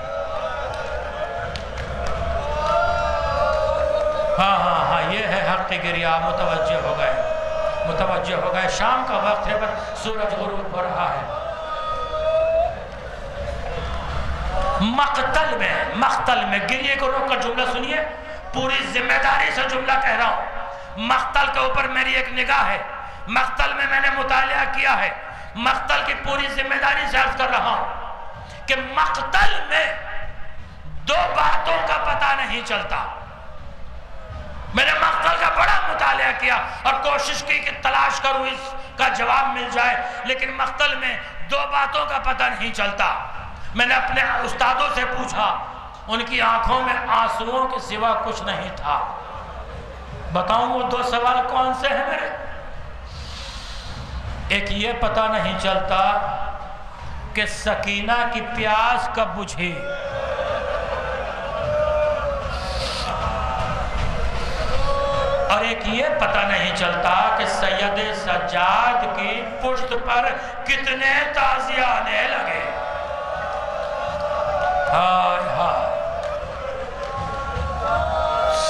ہاں یہ ہے حق گریہ، متوجہ ہو گئے، شام کا وقت ہے پر سورج غروب ہو رہا ہے۔ مقتل میں گریہ کو روک کر جملہ سنیے، پوری ذمہ داری سے جملہ کہہ رہا ہوں۔ مقتل کے اوپر میری ایک نگاہ ہے، مقتل میں میں نے مطالعہ کیا ہے، مقتل کی پوری ذمہ داری سے عرض کر رہا ہوں کہ مقتل میں دو باتوں کا پتہ نہیں چلتا۔ میں نے مقتل کا بڑا مطالعہ کیا اور کوشش کی کہ تلاش کروں اس کا جواب مل جائے، لیکن مقتل میں دو باتوں کا پتہ نہیں چلتا۔ میں نے اپنے استادوں سے پوچھا، ان کی آنکھوں میں آنسوؤں کے سوا کچھ نہیں تھا۔ بتاؤں وہ دو سوال کون سے ہیں میرے؟ ایک یہ پتہ نہیں چلتا کہ سکینہ کی پیاس کب بجھی، اور ایک یہ پتہ نہیں چلتا کہ سید سجاد کی پشت پر کتنے تازیہ آنے لگے۔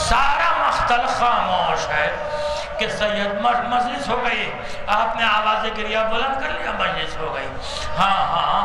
سارا مقتل خاموش ہے کہ سید مجلس ہو گئی، آپ نے آواز گریہ بلند کر لیا، مجلس ہو گئی۔ ہاں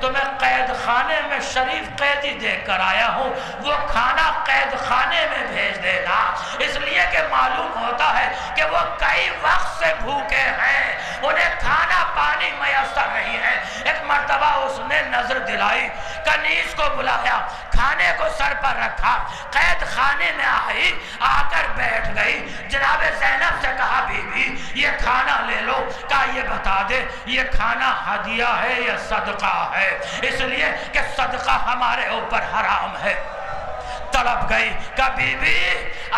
تو میں قید خانے میں شریف قیدی دیکھ کر آیا ہوں، وہ کھانا قید خانے میں بھیج دینا، اس لیے کہ معلوم ہوتا ہے کہ وہ کئی وقت سے بھوکے ہیں، انہیں کھانا پانی میسر نہیں ہے۔ ایک مرتبہ اس نے نظر دلائی، کنیز کو بلایا، کھانے کو سر پر رکھا، قید خانے میں آئی، آ کر بیٹھ گئی، جناب زینب سے کہا بی بی یہ کھانا لے لو، کہا یہ بتا دے یہ کھانا ہدیہ ہے یا صدقہ ہے، اس لیے کہ صدقہ ہمارے اوپر حرام ہے۔ تڑپ گئی، کہا بی بی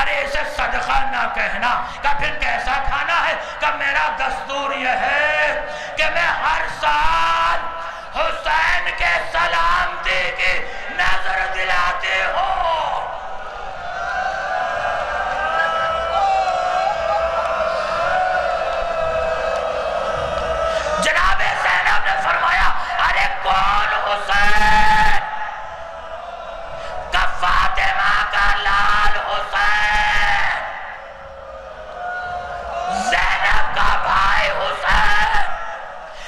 ارے اسے صدقہ نہ کہنا، کہا پھر کیسا کھانا ہے، کہا میرا دستور یہ ہے کہ میں ہر سال حسین کے سلامتی کی نظر دلاتی ہوں۔ جناب زینب نے فرمایا ارے کون حسین؟ کہ فاطمہ کا لال حسین، زینب کا بھائی حسین۔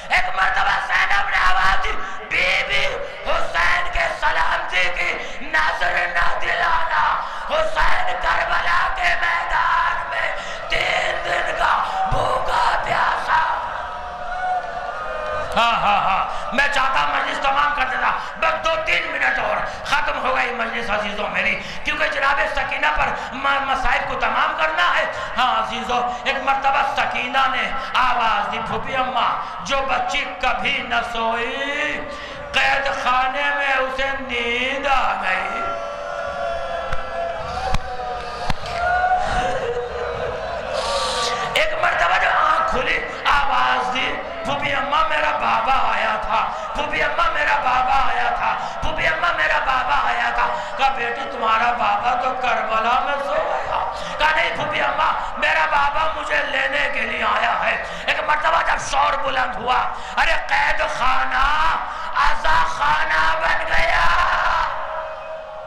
ایک مرتبہ زینب نے آواز دی بی بی حسین کے سلامتی کی نظر نہ دلانا، حسین کربلا کے میدان میں 3 دن کا بھوکا پیاسا۔ ہاں میں چاہتا مجلس تمام کر دیتا، بس 2-3 منٹ اور ختم ہو گئی مجلس عزیزوں میری، کیونکہ جناب سکینہ پر مسائل کو تمام کرنا ہے۔ ہاں عزیزوں، ایک مرتبہ سکینہ نے آواز دی پھوپھی اماں جو بچی کبھی نہ سوئی، قید خانے میں اسے نیند آ گئی۔ ایک مرتبہ جو آنکھ کھلی آواز دی پھوپھی اماں میرا بابا آیا تھا، پھوپھی اماں میرا بابا آیا تھا، پھوپھی اماں میرا بابا آیا تھا۔ کہا بیٹی تمہارا بابا تو کربلا میں سو گیا۔ کہا نہیں پھوپھی اماں میرا بابا مجھے لینے کے لیے آیا ہے۔ ایک مرتبہ جب شور بلند ہوا، ارے قید خانہ عزا خانہ بن گیا۔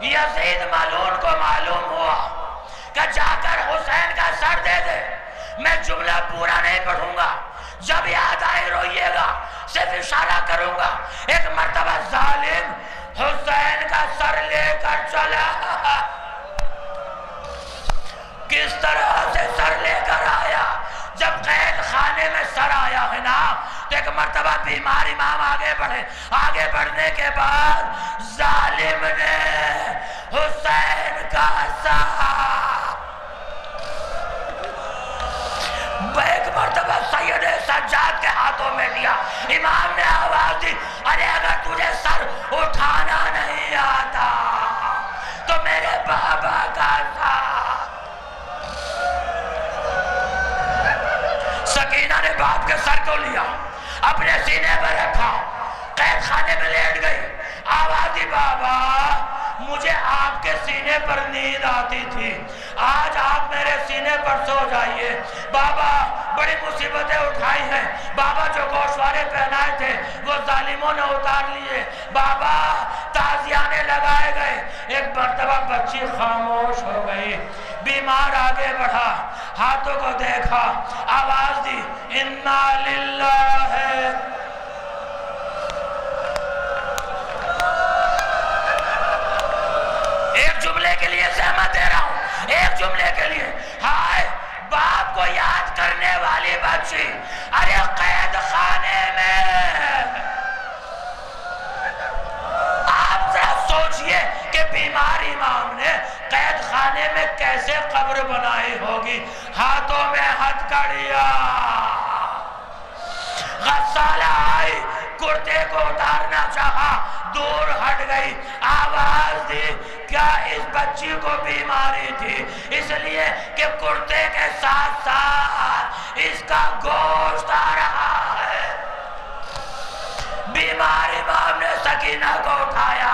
یزید ملعون کو معلوم ہوا کہ جا کر حسین کا سر دے دے۔ میں جملہ پورا نہیں پڑھوں گا، جب یاد آئے روئیے گا، صرف اشارہ کروں گا۔ ایک مرتبہ ظالم حسین کا سر لے کر چلا، کس طرح سے سر لے کر آیا؟ جب قید خانے میں سر آیا ہے نا تو ایک مرتبہ بیمار امام آگے بڑھے، آگے بڑھنے کے بعد ظالم نے حسین کا سر ایک مرتبہ سید سجاد کے ہاتھوں میں دیا۔ امام نے آواز دی ارے اگر تجھے سر اٹھانا نہیں آتا تو میرے بابا کا سر۔ سکینہ نے باپ کے سر کو لیا، اپنے سینے پر رکھا، قید خانے میں لیٹ گئی، آواز دی بابا مجھے آپ کے سینے پر نیند آتی تھی، آج آپ میرے سینے پر سو جائیے۔ بابا بڑی مصیبتیں اٹھائی ہیں، بابا جو گوشوارے پہنائے تھے وہ ظالموں نے اتار لیے، بابا تعزیانے لگائے گئے۔ ایک مرتبہ بچی خاموش ہو گئی، بیمار آگے بڑھا، ہاتھوں کو دیکھا، آواز دی انا للہ ہے۔ ایک جملے کے لیے زحمت دے رہا ہوں، ایک جملے کے لیے، ہائے باپ کو یاد کرنے والی بچی، ارے قید خانے میں آپ ذرا سوچئے کہ بیمار امام نے قید خانے میں کیسے قبر بنائی ہوگی۔ ہاتھوں میں ہتھکڑیاں، غسالہ آئی، کرتے کو اتارنا چاہا، دور ہٹ گئی، آواز دی کیا اس بچی کو بیماری تھی؟ اس لیے کہ کرتے کے ساتھ ساتھ اس کا گوشت آ رہا ہے۔ بیمار امام نے سکینہ کو اٹھایا،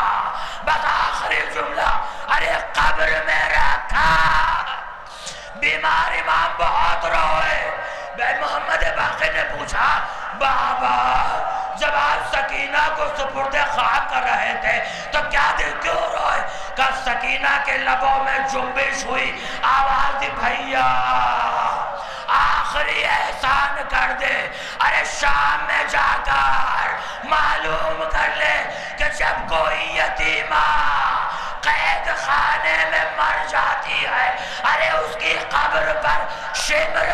بس آخری جملہ ارے قبر میں رکھا۔ بیمار امام بہت روئے۔ محمد باقر نے پوچھا بابا جب آپ سکینہ کو سپرد خاک کر رہے تھے تو کیا دل کیوں روئے؟ کہ سکینہ کے لبوں میں جنبش ہوئی، آواز دی بھیا آخری احسان کر دے. ارے شام میں جا کر معلوم کر لے کہ جب کوئی یتیمہ قید خانے میں مر جاتی ہے، ارے اس کی قبر پر شمر